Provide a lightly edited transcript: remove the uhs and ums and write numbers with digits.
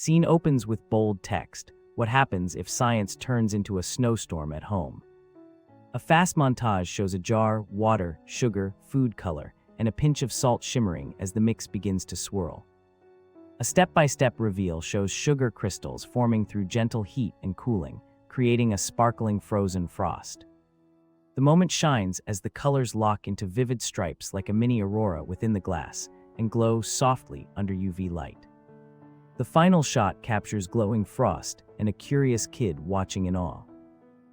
Scene opens with bold text: what happens if science turns into a snowstorm at home? A fast montage shows a jar, water, sugar, food color, and a pinch of salt shimmering as the mix begins to swirl. A step-by-step reveal shows sugar crystals forming through gentle heat and cooling, creating a sparkling frozen frost. The moment shines as the colors lock into vivid stripes like a mini aurora within the glass and glow softly under UV light. The final shot captures glowing frost and a curious kid watching in awe.